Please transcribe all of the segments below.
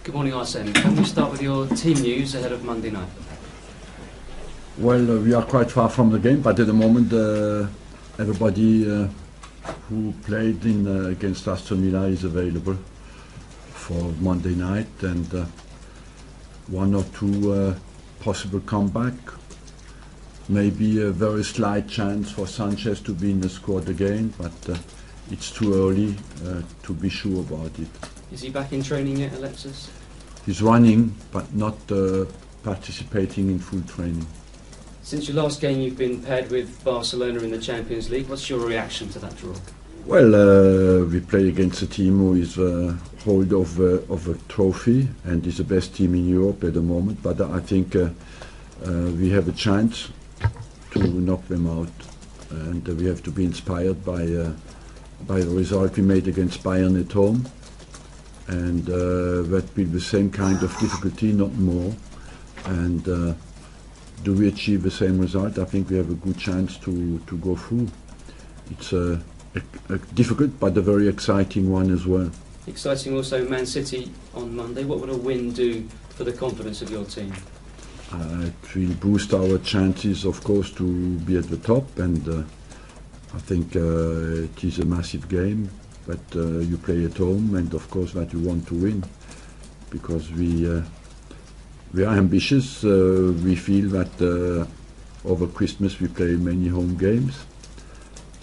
Good morning, Arsene. Can we start with your team news ahead of Monday night? Well, we are quite far from the game, but at the moment everybody who played against Aston Villa is available for Monday night, and one or two possible comeback. Maybe a very slight chance for Sanchez to be in the squad again, but it's too early to be sure about it. Is he back in training yet, Alexis? He's running, but not participating in full training. Since your last game, you've been paired with Barcelona in the Champions League. What's your reaction to that draw? Well, we play against a team who is hold of a trophy and is the best team in Europe at the moment. But I think we have a chance to knock them out, and we have to be inspired by the result we made against Bayern at home, and that will be the same kind of difficulty, not more. And do we achieve the same result? I think we have a good chance to go through. It's a difficult but a very exciting one as well. Exciting also, Man City on Monday. What would a win do for the confidence of your team? It will boost our chances, of course, to be at the top, and I think it is a massive game, but you play at home, and of course that you want to win, because we are ambitious. We feel that over Christmas we play many home games,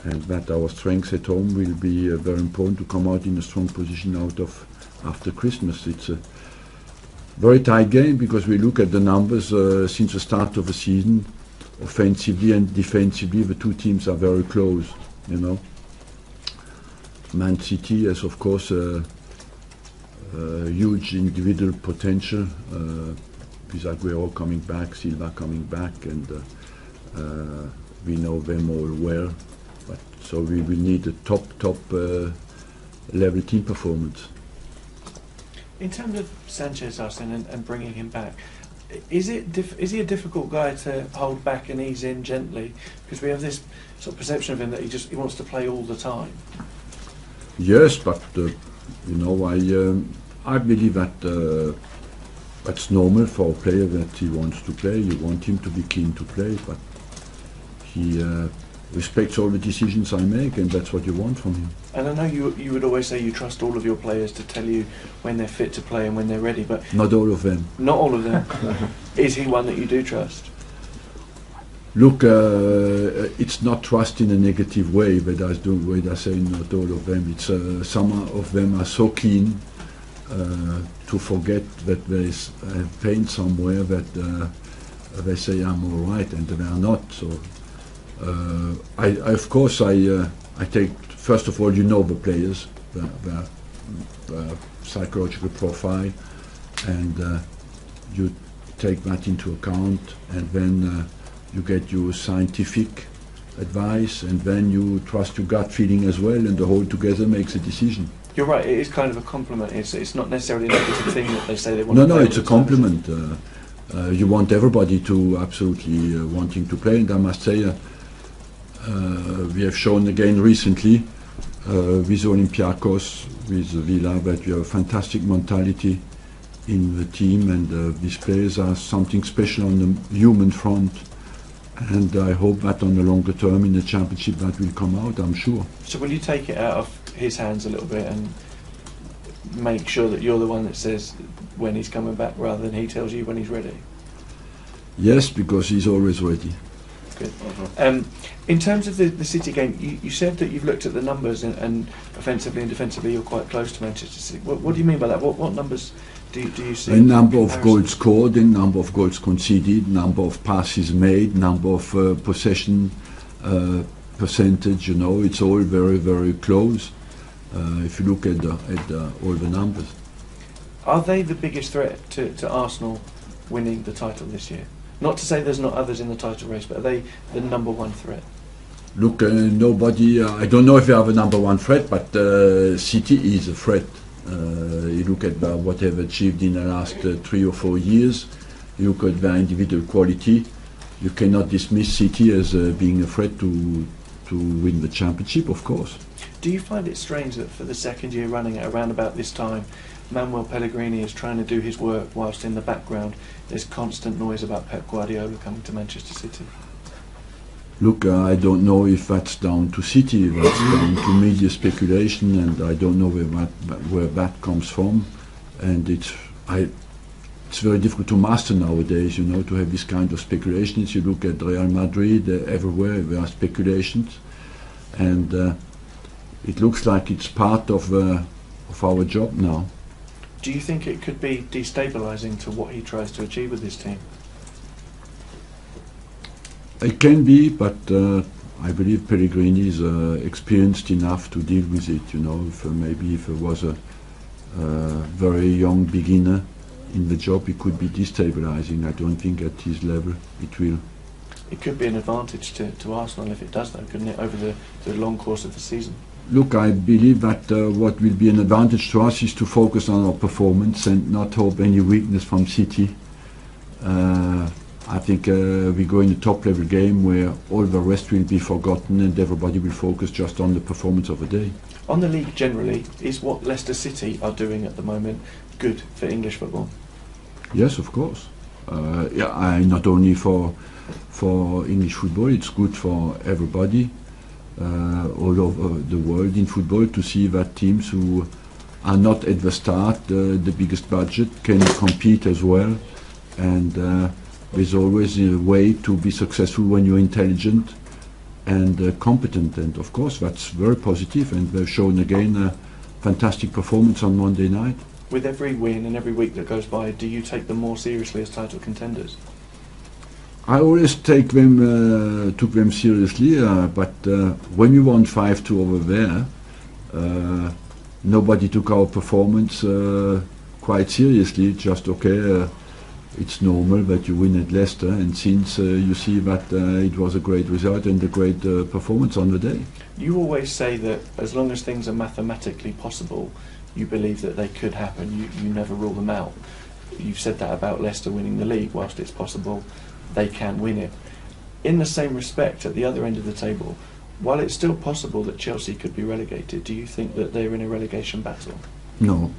and that our strengths at home will be very important to come out in a strong position after Christmas. It's a very tight game because we look at the numbers since the start of the season. Offensively and defensively, the two teams are very close. You know, Man City has, of course, a huge individual potential. With Aguero coming back, Silva coming back, and we know them all well. But so we will need a top level team performance. In terms of Sanchez, Arsene, and bringing him back, is he a difficult guy to hold back and ease in gently? Because we have this sort of perception of him that he wants to play all the time. Yes, but I believe that that's normal for a player that he wants to play. You want him to be keen to play, but he respects all the decisions I make, and that's what you want from him. And I know you would always say you trust all of your players to tell you when they're fit to play and when they're ready, but not all of them. Not all of them. Is he one that you do trust? Look, it's not trust in a negative way, but I say not all of them. It's some of them are so keen to forget that there is pain somewhere that they say I'm all right, and they are not. So of course I take, first of all, the players, the psychological profile, and you take that into account, and then you get your scientific advice, and then you trust your gut feeling as well, and the whole together makes a decision. You're right, it is kind of a compliment. It's not necessarily a negative thing that they say they want to play. No, it's a compliment. You want everybody to absolutely wanting to play, and I must say we have shown again recently with Olympiacos, with Villa, that we have a fantastic mentality in the team, and these players are something special on the human front, and I hope that on the longer term in the championship that will come out, I'm sure. So will you take it out of his hands a little bit and make sure that you're the one that says when he's coming back rather than he tells you when he's ready? Yes, because he's always ready. Good. In terms of the City game, you said that you've looked at the numbers, and offensively and defensively you're quite close to Manchester City. What do you mean by that? What numbers do you see? A number of goals scored, a number of goals conceded, number of passes made, number of possession percentage. It's all very, very close. If you look at all the numbers. Are they the biggest threat to Arsenal winning the title this year? Not to say there's not others in the title race, but are they the number one threat? Look, nobody. I don't know if they have a number one threat, but City is a threat. You look at what they've achieved in the last 3 or 4 years. You look at their individual quality. You cannot dismiss City as being a threat to win the championship, of course. Do you find it strange that for the second year running at around about this time, Manuel Pellegrini is trying to do his work whilst in the background there's constant noise about Pep Guardiola coming to Manchester City? Look, I don't know if that's down to City, that's down to media speculation, and I don't know where that comes from. And it's very difficult to master nowadays, you know, to have this kind of speculations. You look at Real Madrid, everywhere there are speculations, and it looks like it's part of our job now. Do you think it could be destabilising to what he tries to achieve with his team? It can be, but I believe Pellegrini is experienced enough to deal with it. You know, maybe if it was a very young beginner in the job, it could be destabilising. I don't think at his level it will. It could be an advantage to Arsenal if it does, though, couldn't it, over the long course of the season? Look, I believe that what will be an advantage to us is to focus on our performance and not hope any weakness from City. I think we go in a top-level game where all the rest will be forgotten and everybody will focus just on the performance of the day. On the league generally, is what Leicester City are doing at the moment good for English football? Yes, of course. Not only for English football, it's good for everybody all over the world in football to see that teams who are not at the start, the biggest budget, can compete as well. And there's always a way to be successful when you're intelligent and competent, and of course that's very positive, and they've shown again a fantastic performance on Monday night. With every win and every week that goes by, do you take them more seriously as title contenders? I always took them seriously, but when we won 5-2 over there, nobody took our performance quite seriously. Just okay, it's normal that you win at Leicester, and since you see that it was a great result and a great performance on the day. You always say that as long as things are mathematically possible, you believe that they could happen. You never rule them out. You've said that about Leicester winning the league. Whilst it's possible, they can win it. In the same respect, at the other end of the table, while it's still possible that Chelsea could be relegated, do you think that they're in a relegation battle? No.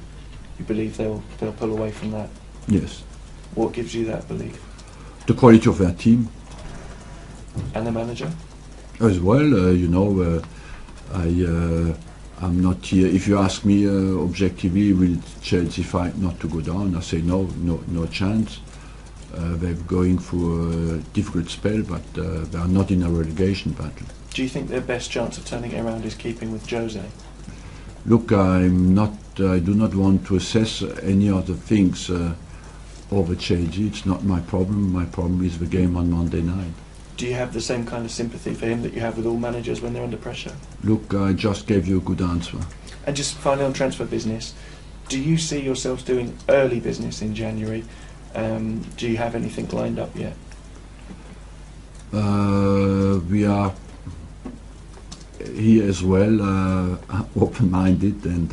You believe they'll pull away from that? Yes. What gives you that belief? The quality of their team. And the manager? As well, I'm not here. If you ask me objectively, will Chelsea fight not to go down? I say no chance. They're going through a difficult spell, but they are not in a relegation battle. Do you think their best chance of turning it around is keeping with Jose? Look, I do not want to assess any other things over Chelsea. It's not my problem. My problem is the game on Monday night. Do you have the same kind of sympathy for him that you have with all managers when they're under pressure? Look, I just gave you a good answer. And just finally on transfer business, do you see yourselves doing early business in January? Do you have anything lined up yet? We are here as well, open-minded, and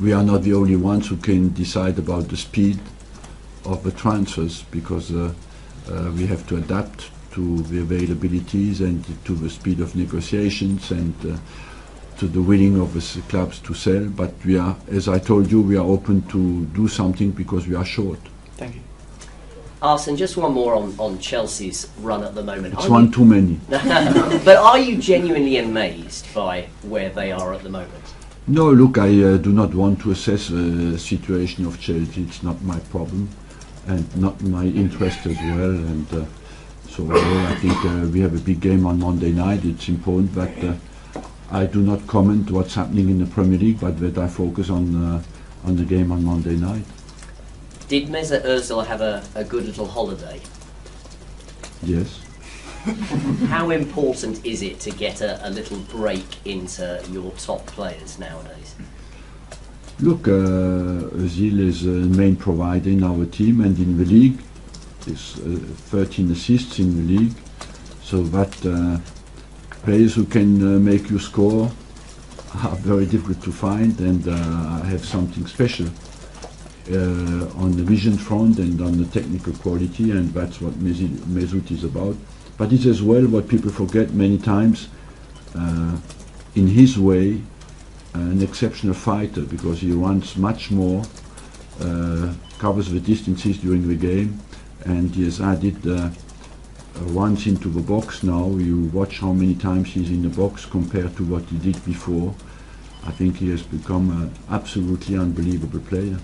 we are not the only ones who can decide about the speed of the transfers, because we have to adapt to the availabilities and to the speed of negotiations and to the willing of the clubs to sell. But we are, as I told you, we are open to do something because we are short. Thank you. Arsene, just one more on Chelsea's run at the moment. It's one too many. But are you genuinely amazed by where they are at the moment? No, look, I do not want to assess the situation of Chelsea. It's not my problem and not my interest as well. And so I think we have a big game on Monday night. It's important that I do not comment what's happening in the Premier League, but that I focus on the game on Monday night. Did Mesut Ozil have a good little holiday? Yes. How important is it to get a little break into your top players nowadays? Look, Ozil is the main provider in our team and in the league. There's 13 assists in the league, so that players who can make you score are very difficult to find, and have something special on the vision front and on the technical quality, and that's what Mesut is about. But it's as well what people forget many times, in his way, an exceptional fighter, because he runs much more covers the distances during the game, and he has added once into the box now. You watch how many times he's in the box compared to what he did before. I think he has become an absolutely unbelievable player.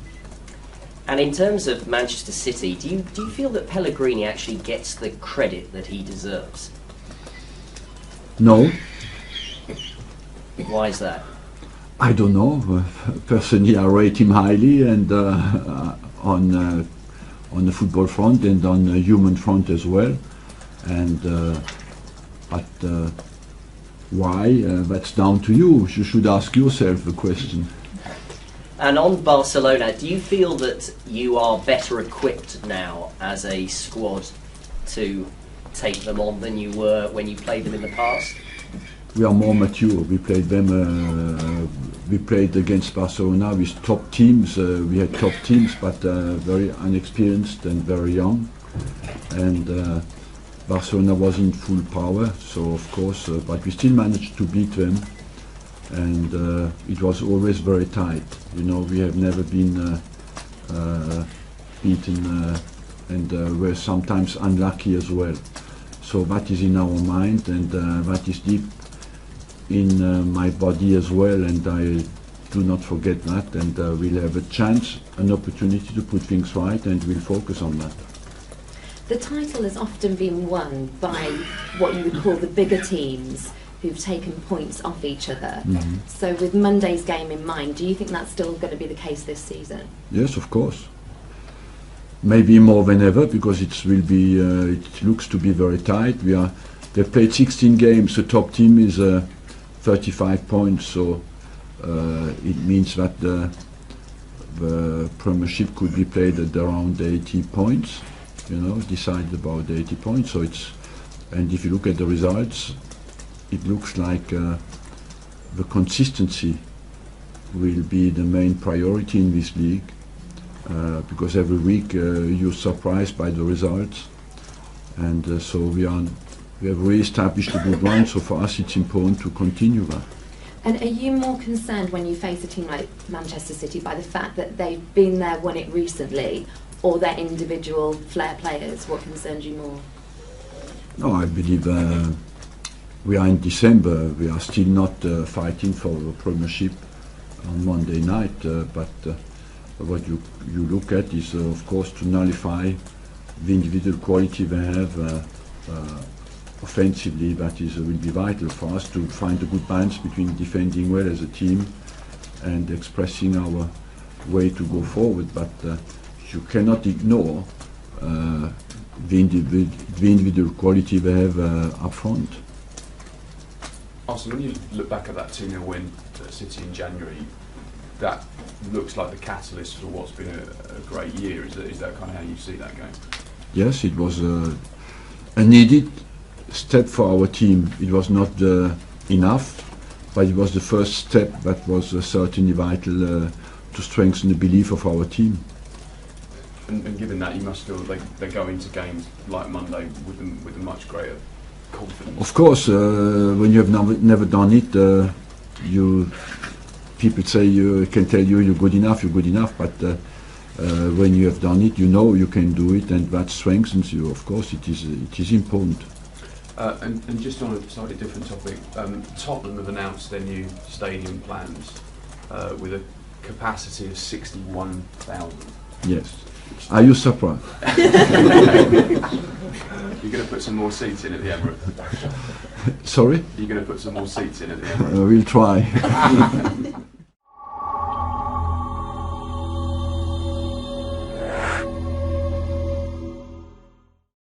And in terms of Manchester City, do you feel that Pellegrini actually gets the credit that he deserves? No, Why is that? I don't know. Personally, I rate him highly, and on the football front and on the human front as well. And but why? That's down to you. You should ask yourself the question. And on Barcelona, do you feel that you are better equipped now as a squad to take them on than you were when you played them in the past? We are more mature. We played them. We played against Barcelona with top teams. We had top teams, but very inexperienced and very young. And Barcelona was in full power. So of course, but we still managed to beat them. And it was always very tight. You know, we have never been beaten, and we're sometimes unlucky as well. So that is in our mind, and that is deep in my body as well, and I do not forget that, and we'll have a chance, an opportunity to put things right, and we'll focus on that. The title has often been won by what you would call the bigger teams who've taken points off each other. Mm-hmm. So with Monday's game in mind, do you think that's still going to be the case this season? Yes, of course. Maybe more than ever, because it will be. It looks to be very tight. They've played 16 games. The top team is 35 points, so it means that the Premiership could be played at around 80 points. You know, decided about 80 points. So it's, and if you look at the results, it looks like the consistency will be the main priority in this league, because every week you're surprised by the results, and so we have re-established a good run. So for us, it's important to continue that. And are you more concerned when you face a team like Manchester City by the fact that they've been there, won it recently, or their individual flair players? What concerns you more? No, I believe we are in December. We are still not fighting for the Premiership on Monday night, but what you look at is, of course, to nullify the individual quality they have offensively. That will be vital for us to find a good balance between defending well as a team and expressing our way to go forward. But you cannot ignore the individual quality they have up front. Arsene, when you look back at that 2-0 win at City in January, that looks like the catalyst for what's been a great year. Is that kind of how you see that going? Yes, it was a needed step for our team. It was not enough, but it was the first step that was certainly vital to strengthen the belief of our team. And given that, you must feel they go into games like Monday with a much greater confidence. Of course, when you have never done it, people say can tell you're good enough, but when you have done it, you know you can do it, and that strengthens you. Of course, it is important. And just on a slightly different topic, Tottenham have announced their new stadium plans with a capacity of 61,000. Yes. Are you surprised? You're going to put some more seats in at the Emirates? Sorry? You're going to put some more seats in at the Emirates? We'll try.